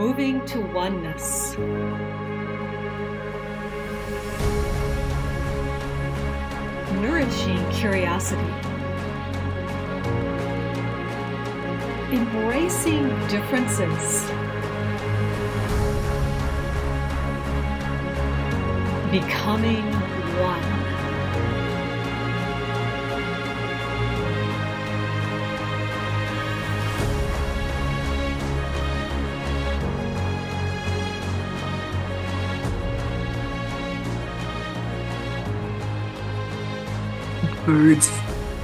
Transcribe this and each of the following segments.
Moving to oneness. Nourishing curiosity. Embracing differences. Becoming one. Birds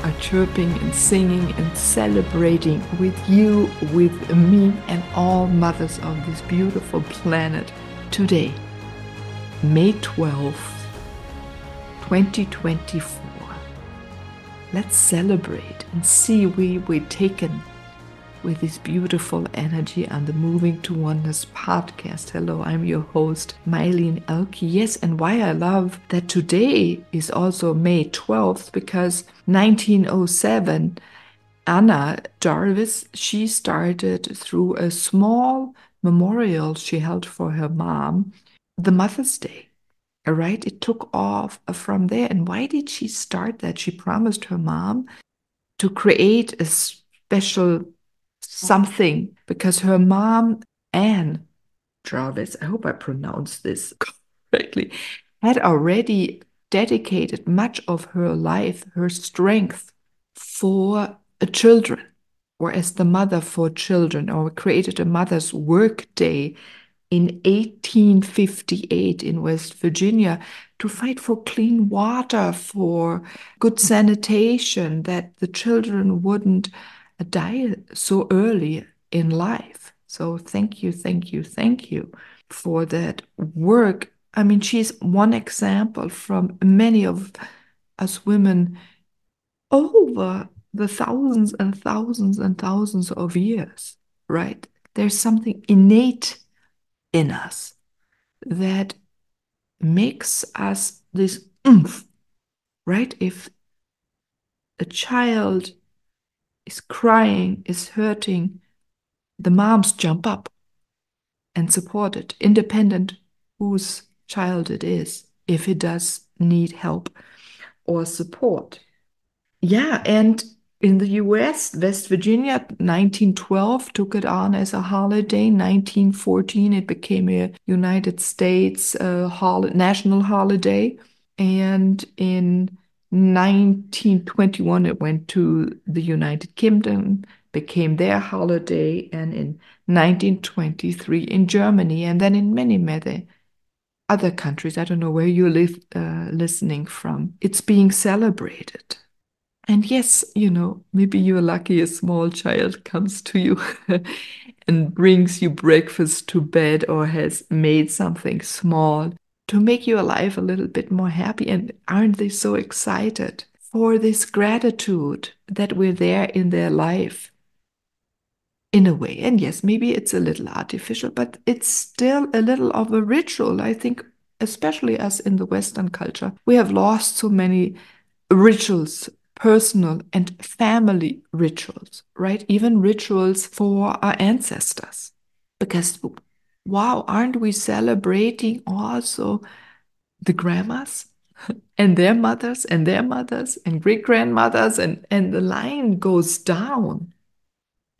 are chirping and singing and celebrating with you, with me, and all mothers on this beautiful planet today, May 12th, 2024. Let's celebrate and see where we're taken with this beautiful energy on the Moving to Oneness podcast. Hello, I'm your host, Meilin Ehlke. Yes, and why I love that today is also May 12th, because 1907, Anna Jarvis, she started through a small memorial she held for her mom, the Mother's Day. All right, it took off from there. And why did she start that? She promised her mom to create a special something, because her mom, Anna Jarvis, I hope I pronounced this correctly, had already dedicated much of her life, her strength for children, or as the mother for children, or created a mother's work day in 1858 in West Virginia to fight for clean water, for good sanitation, that the children wouldn't die so early in life. So thank you for that work. I mean, she's one example from many of us women over the thousands and thousands and thousands of years, right? There's something innate in us that makes us this oomph, right? If a child is crying, is hurting, the moms jump up and support it, independent whose child it is, if it does need help or support. Yeah, and in the US, West Virginia, 1912 took it on as a holiday. 1914, it became a United States national holiday. And in 1921, it went to the United Kingdom, became their holiday, and in 1923 in Germany, and then in many other countries. I don't know where you live listening from. It's being celebrated. And yes, maybe you're lucky a small child comes to you and brings you breakfast to bed, or has made something small to make your life a little bit more happy. And aren't they so excited for this gratitude that we're there in their life in a way? And yes, maybe it's a little artificial, but it's still a little of a ritual. I think, especially us in the Western culture, we have lost so many rituals, personal and family rituals, right? Even rituals for our ancestors. Because, wow, aren't we celebrating also the grandmas and their mothers and their mothers and great-grandmothers, and the line goes down.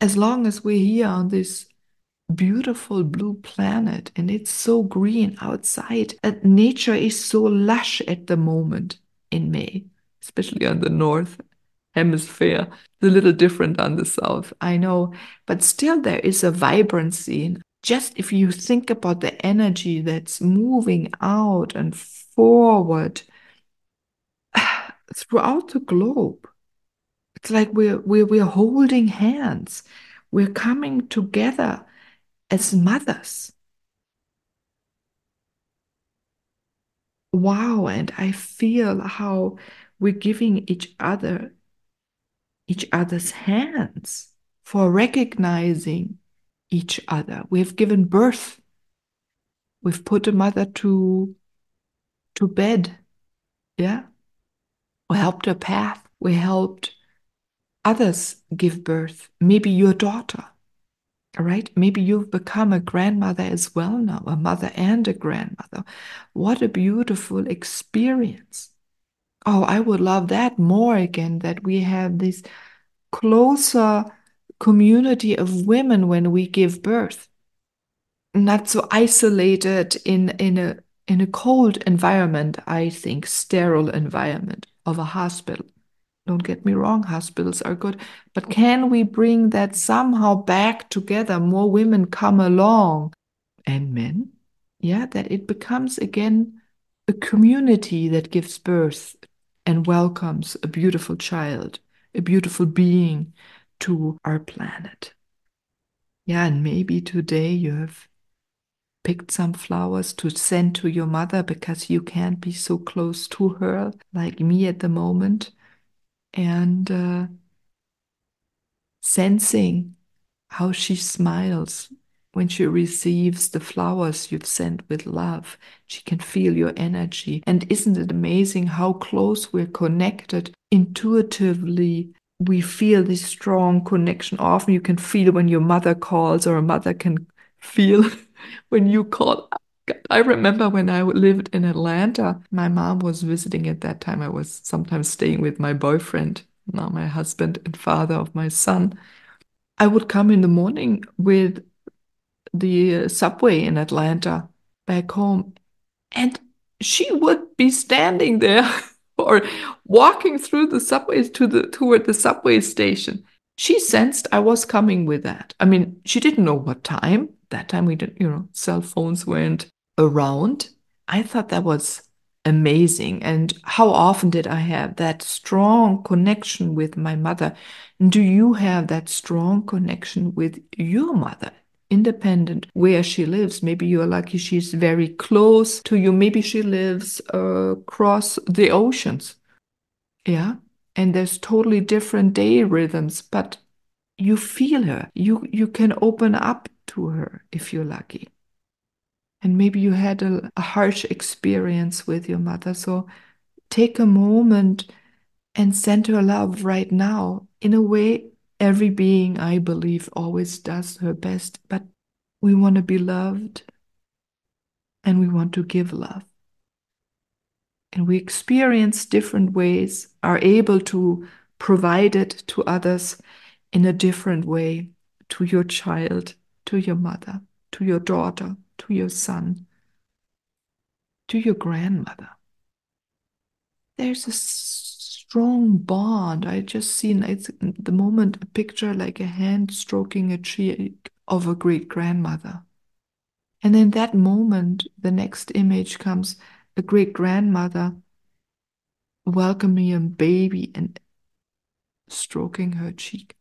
As long as we're here on this beautiful blue planet and it's so green outside, and nature is so lush at the moment in May, especially on the north hemisphere. It's a little different on the south, I know, but still there is a vibrancy. Just if you think about the energy that's moving out and forward throughout the globe, it's like we're holding hands. We're coming together as mothers. Wow, and I feel how we're giving each other's hands for recognizing each other. We've given birth. We've put a mother to bed. Yeah. We helped her path. We helped others give birth. Maybe your daughter. right? Maybe you've become a grandmother as well now, a mother and a grandmother. What a beautiful experience. Oh, I would love that more again, that we have this closer community of women when we give birth, not so isolated in a cold environment, I think, sterile environment of a hospital. Don't get me wrong, hospitals are good, but can we bring that somehow back together? More women come along and men, yeah, that it becomes again a community that gives birth and welcomes a beautiful child, a beautiful being to our planet. Yeah, and maybe today you have picked some flowers to send to your mother because you can't be so close to her like me at the moment. And sensing how she smiles when she receives the flowers you've sent with love. She can feel your energy. And isn't it amazing how close we're connected intuitively? We feel this strong connection. Often you can feel when your mother calls, or a mother can feel when you call. I remember when I lived in Atlanta, my mom was visiting at that time. I was sometimes staying with my boyfriend, now my husband and father of my son. I would come in the morning with the subway in Atlanta back home, and she would be standing there or walking through the subways toward the subway station. She sensed I was coming with that. I mean, she didn't know what time. That time we didn't, cell phones weren't around. I thought that was amazing. And how often did I have that strong connection with my mother? Do you have that strong connection with your mother? Independent where she lives. Maybe you're lucky she's very close to you. Maybe she lives across the oceans. Yeah. And there's totally different day rhythms, but you feel her. You can open up to her if you're lucky. And maybe you had a harsh experience with your mother. So take a moment and send her love right now. In a way, every being, I believe, always does her best, but we want to be loved and we want to give love. And we experience different ways, are able to provide it to others in a different way, to your child, to your mother, to your daughter, to your son, to your grandmother. There's a strong bond. I just seen it's at the moment a picture like a hand stroking a cheek of a great grandmother. And in that moment, the next image comes a great grandmother welcoming a baby and stroking her cheek.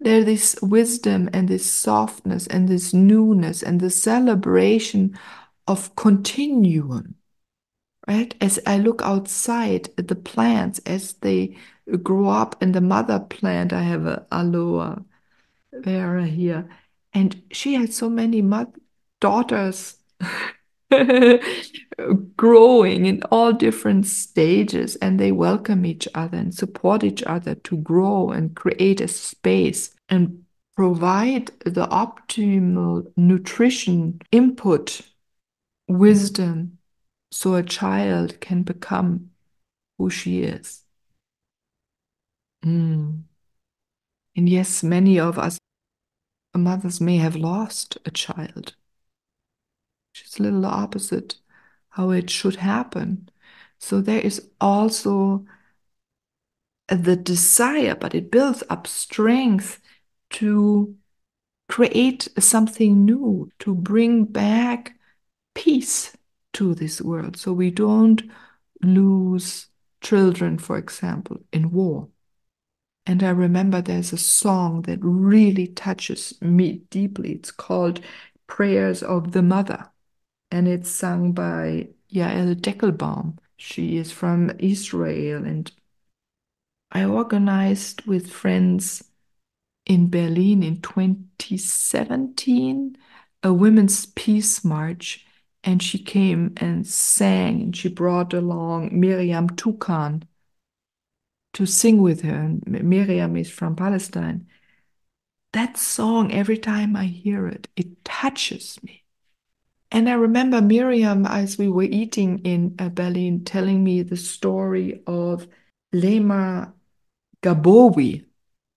There's this wisdom and this softness and this newness and the celebration of continuum, right? As I look outside at the plants as they grow up, in the mother plant, I have a aloe vera here, and she had so many daughters growing in all different stages, and they welcome each other and support each other to grow and create a space and provide the optimal nutrition input, wisdom, so a child can become who she is. And yes, many of us mothers may have lost a child. It's a little opposite how it should happen. So there is also the desire, but it builds up strength to create something new, to bring back peace to this world. So we don't lose children, for example, in war. And I remember there's a song that really touches me deeply. It's called Prayers of the Mother. And it's sung by Yael Deckelbaum. She is from Israel. And I organized with friends in Berlin in 2017 a women's peace march. And she came and sang, and she brought along Miriam Tukan to sing with her. And Miriam is from Palestine. that song, every time I hear it, it touches me. And I remember Miriam, as we were eating in Berlin, telling me the story of Lema Gabowi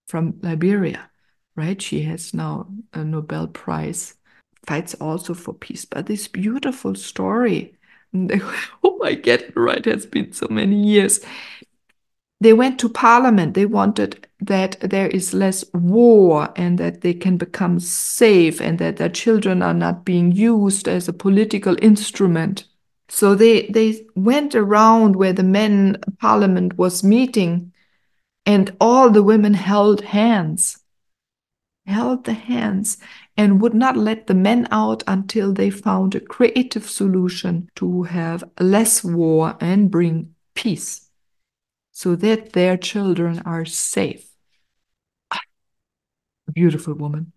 from Liberia, right? She has now a Nobel Prize, fights also for peace. But this beautiful story, oh, I get it right, it's been so many years. They went to parliament. They wanted that there is less war and that they can become safe and that their children are not being used as a political instrument. So they went around where the men parliament was meeting, and all the women held the hands, and would not let the men out until they found a creative solution to have less war and bring peace, so that their children are safe. Beautiful woman.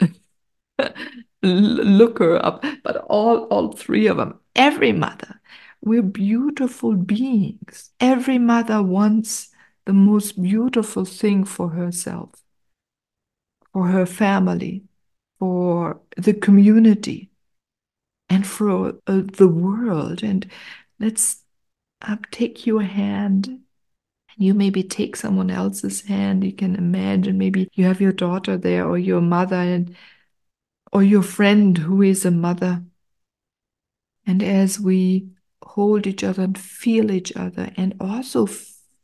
Look her up. But all three of them, every mother, we're beautiful beings. Every mother wants the most beautiful thing for herself, for her family, for the community, and for the world. And let's take your hand. You maybe take someone else's hand. You can imagine maybe you have your daughter there, or your mother, or your friend who is a mother. And as we hold each other and feel each other, and also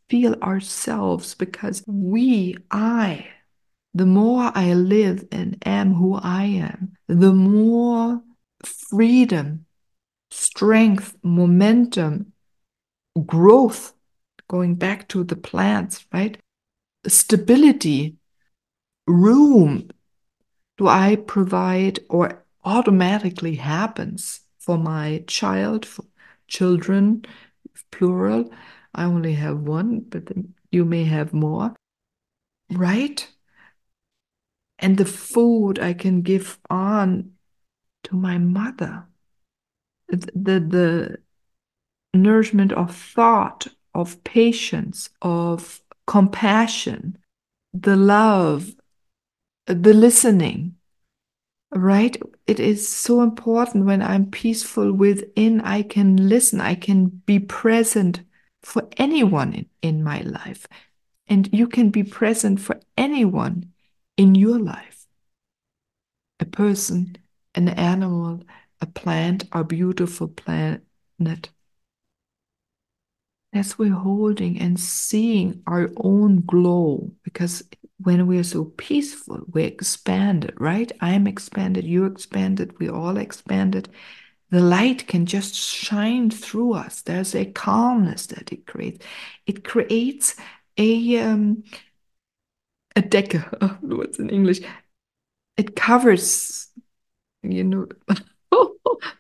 feel ourselves, because the more I live and am who I am, the more freedom, strength, momentum, growth, going back to the plants, right? Stability, room do I provide, or automatically happens for my child, for children, plural. I only have one, but you may have more, right? And the food I can give on to my mother, the nourishment of thought, of patience, of compassion, the love, the listening, right? It is so important. When I'm peaceful within, I can listen, I can be present for anyone in my life. And you can be present for anyone in your life. A person, an animal, a plant, a beautiful planet. As we're holding and seeing our own glow, because when we're so peaceful, we're expanded, right? I'm expanded, you're expanded, we all expanded. The light can just shine through us. There's a calmness that it creates. It creates a Decke. What's in English? It covers, you know,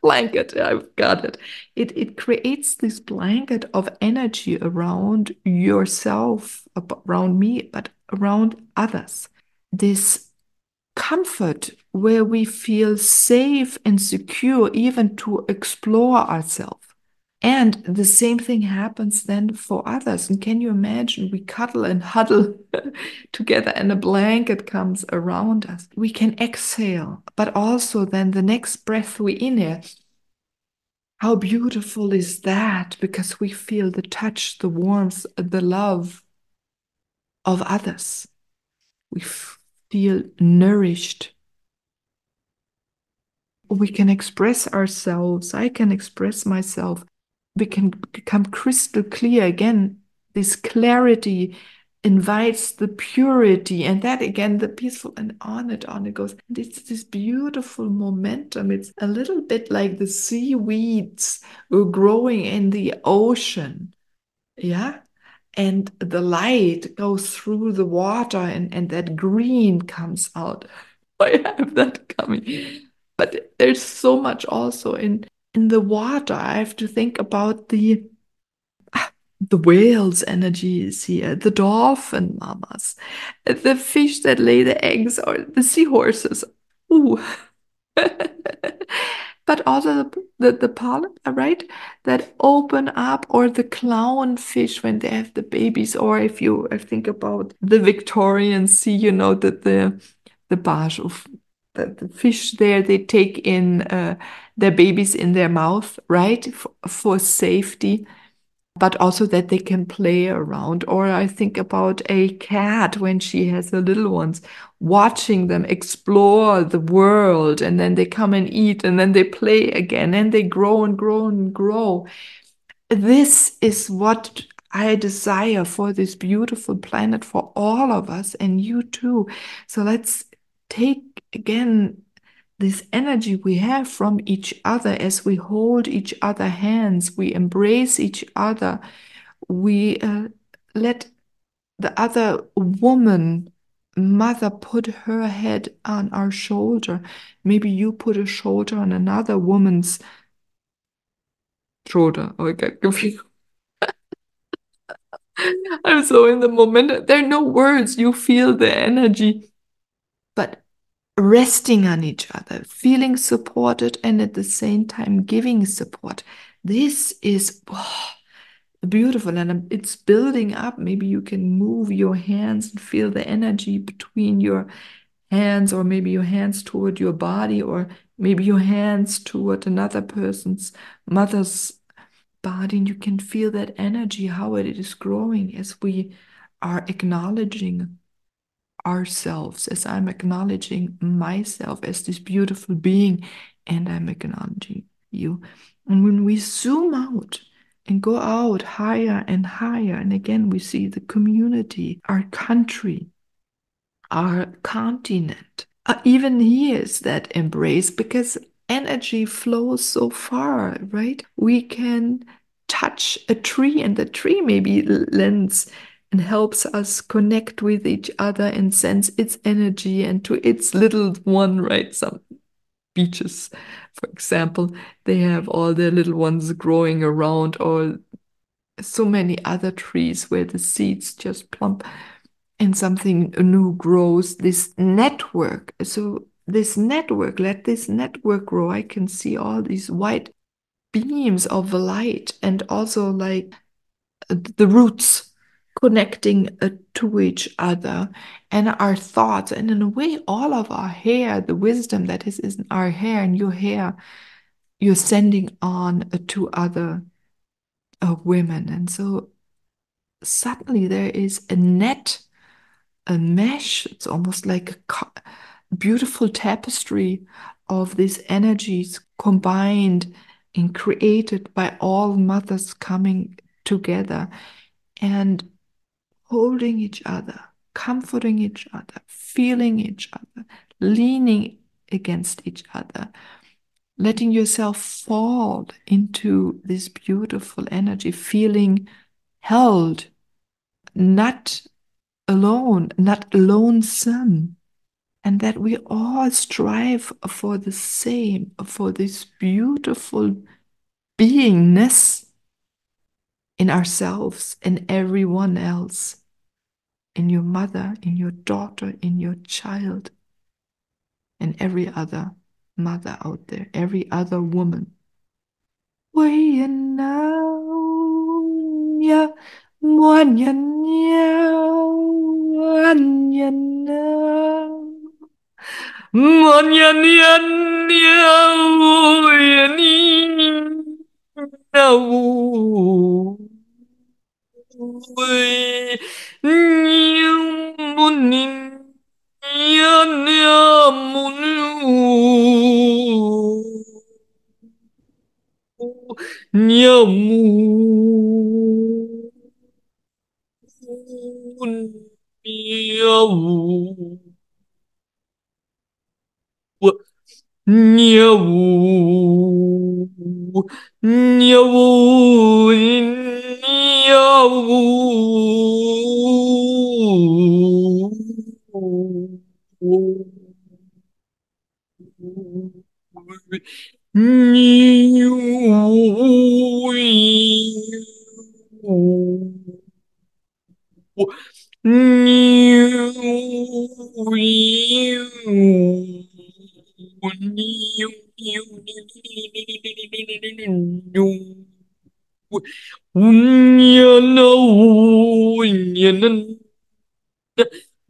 blanket. I've got it. It creates this blanket of energy around yourself, around me, but around others. This comfort where we feel safe and secure even to explore ourselves. And the same thing happens then for others. And can you imagine, we cuddle and huddle together and a blanket comes around us. We can exhale, but also then the next breath we inhale. How beautiful is that? Because we feel the touch, the warmth, the love of others. We feel nourished. We can express ourselves. I can express myself. We can become crystal clear again. This clarity invites the purity, and that again, the peaceful, and on it goes. And it's this beautiful momentum. It's a little bit like the seaweeds growing in the ocean. Yeah. And the light goes through the water, and that green comes out. I have that coming. But there's so much also in the water. I have to think about the whale's energy is here, the dolphin mamas, the fish that lay the eggs, or the seahorses. Ooh. But also the pollen, right? That open up, or the clownfish when they have the babies, or if you think about the Victorian Sea, you know, that the the barge of the fish there. They take in their babies in their mouth, right, for safety, but also that they can play around. Or I think about a cat when she has her little ones, watching them explore the world, and then they come and eat, and then they play again, and they grow and grow and grow. This is what I desire for this beautiful planet, for all of us, and you too. So let's take again this energy we have from each other as we hold each other hands, we embrace each other, we let the other woman, mother, put her head on our shoulder. Maybe you put a shoulder on another woman's shoulder. Oh, I got confused. I'm so in the moment. There are no words. You feel the energy. But resting on each other, feeling supported, and at the same time giving support. This is beautiful, and it's building up. Maybe you can move your hands and feel the energy between your hands, or maybe your hands toward your body, or maybe your hands toward another person's, mother's body, and you can feel that energy, how it is growing as we are acknowledging ourselves, as I'm acknowledging myself as this beautiful being, and I'm acknowledging you. And when we zoom out and go out higher and higher, and again we see the community, our country, our continent, even here is that embrace, because energy flows so far, right? We can touch a tree, and the tree maybe lends and helps us connect with each other and sense its energy and to its little one, right? Some beaches, for example, they have all their little ones growing around, or so many other trees where the seeds just plump and something new grows. This network. So this network, let this network grow. I can see all these white beams of light, and also like the roots connecting to each other, and our thoughts, and in a way all of our hair, the wisdom that is in our hair and your hair, you're sending on to other women. And so suddenly there is a net, a mesh. It's almost like a beautiful tapestry of these energies combined and created by all mothers coming together and holding each other, comforting each other, feeling each other, leaning against each other, letting yourself fall into this beautiful energy, feeling held, not alone, not lonesome, and that we all strive for the same, for this beautiful beingness in ourselves and everyone else, in your mother, in your daughter, in your child, and every other mother out there, every other woman.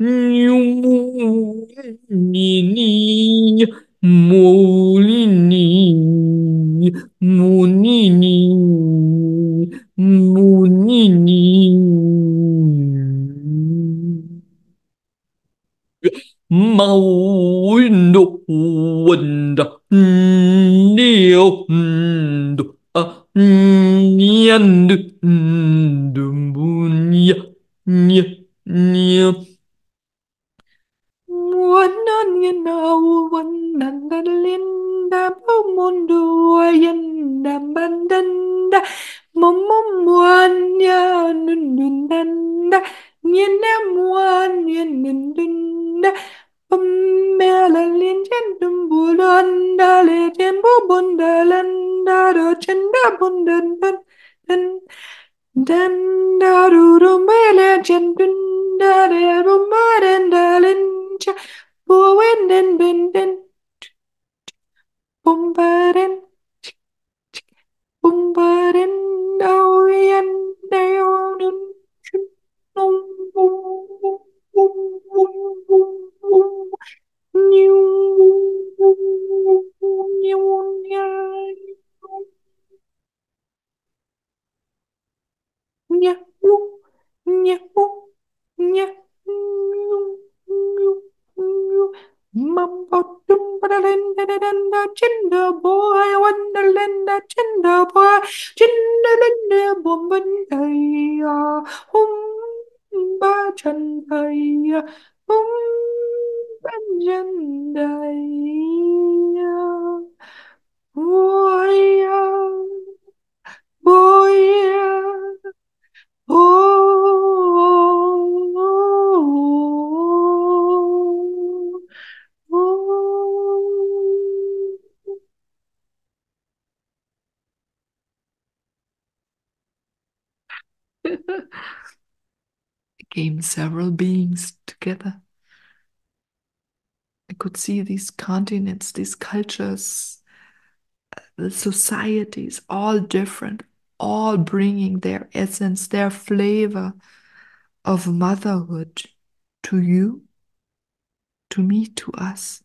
Munini, Molini, Munini, Munini. Maundo wanda neo ndo a nyandu ndumbunya nya nya wananyana wananda linda mundo ayanda bandanda momomwanya nundunda nyana mwanya nundunda Pamela linjen dumbulanda le tembo bundalanda do chenda bundan dan dan dan darurumbele jendunda de rumarenda linja buwenden den den bumbaren bumbaren dawian dayonun Mambo Dumbalinda Chinder boy, Wonderlinda Chinder boy, Chinderlinda Bombandaya, Chandaya, Banjandaya, boya, boya. Oh, oh, came several beings together. I could see these continents, these cultures, the societies, all different, all bringing their essence, their flavor of motherhood to you, to me, to us,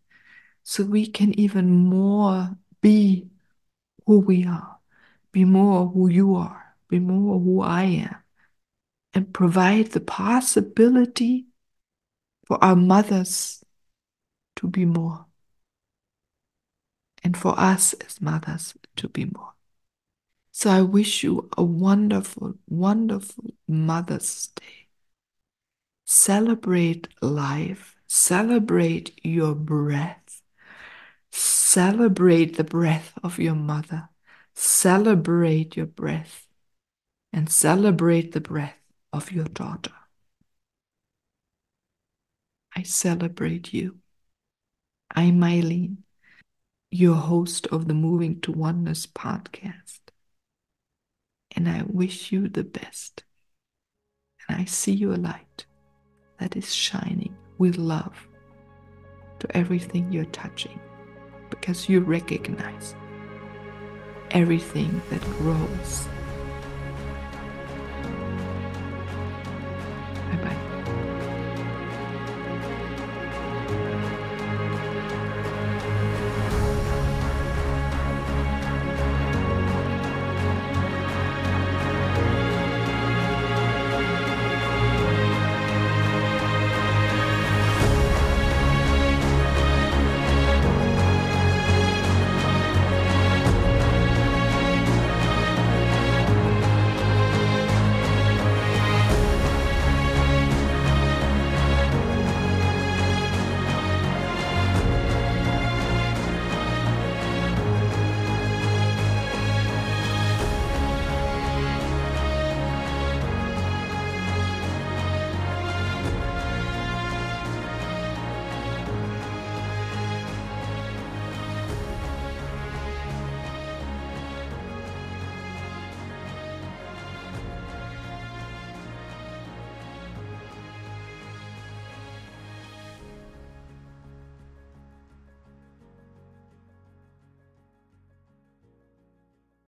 so we can even more be who we are, be more who you are, be more who I am, and provide the possibility for our mothers to be more, and for us as mothers to be more. So I wish you a wonderful, wonderful Mother's Day. Celebrate life, celebrate your breath, celebrate the breath of your mother, celebrate your breath, and celebrate the breath of your daughter. I celebrate you. I'm Meilin, your host of the Moving to Oneness podcast. And I wish you the best. And I see your light that is shining with love to everything you're touching, because you recognize everything that grows